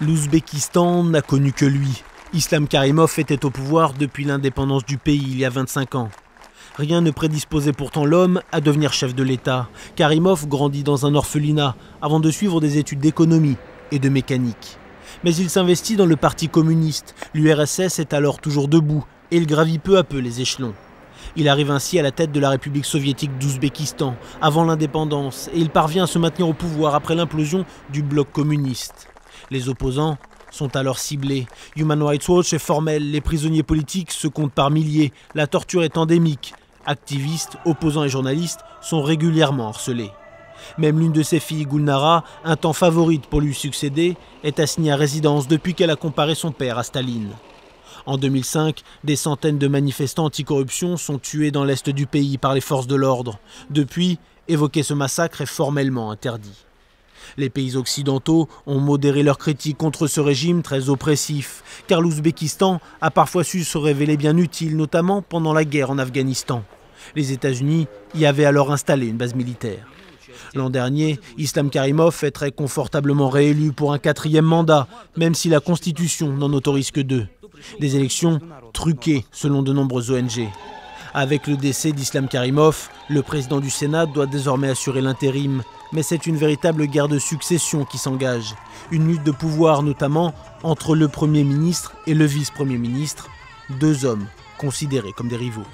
L'Ouzbékistan n'a connu que lui. Islam Karimov était au pouvoir depuis l'indépendance du pays il y a 25 ans. Rien ne prédisposait pourtant l'homme à devenir chef de l'État. Karimov grandit dans un orphelinat avant de suivre des études d'économie et de mécanique. Mais il s'investit dans le parti communiste. L'URSS est alors toujours debout et il gravit peu à peu les échelons. Il arrive ainsi à la tête de la République soviétique d'Ouzbékistan avant l'indépendance et il parvient à se maintenir au pouvoir après l'implosion du bloc communiste. Les opposants sont alors ciblés. Human Rights Watch est formel, les prisonniers politiques se comptent par milliers, la torture est endémique. Activistes, opposants et journalistes sont régulièrement harcelés. Même l'une de ses filles, Gulnara, un temps favorite pour lui succéder, est assignée à résidence depuis qu'elle a comparé son père à Staline. En 2005, des centaines de manifestants anticorruption sont tués dans l'est du pays par les forces de l'ordre. Depuis, évoquer ce massacre est formellement interdit. Les pays occidentaux ont modéré leurs critiques contre ce régime très oppressif, car l'Ouzbékistan a parfois su se révéler bien utile, notamment pendant la guerre en Afghanistan. Les États-Unis y avaient alors installé une base militaire. L'an dernier, Islam Karimov est très confortablement réélu pour un 4e mandat, même si la Constitution n'en autorise que 2. Des élections truquées selon de nombreuses ONG. Avec le décès d'Islam Karimov, le président du Sénat doit désormais assurer l'intérim. Mais c'est une véritable guerre de succession qui s'engage. Une lutte de pouvoir notamment entre le Premier ministre et le vice-premier ministre, 2 hommes considérés comme des rivaux.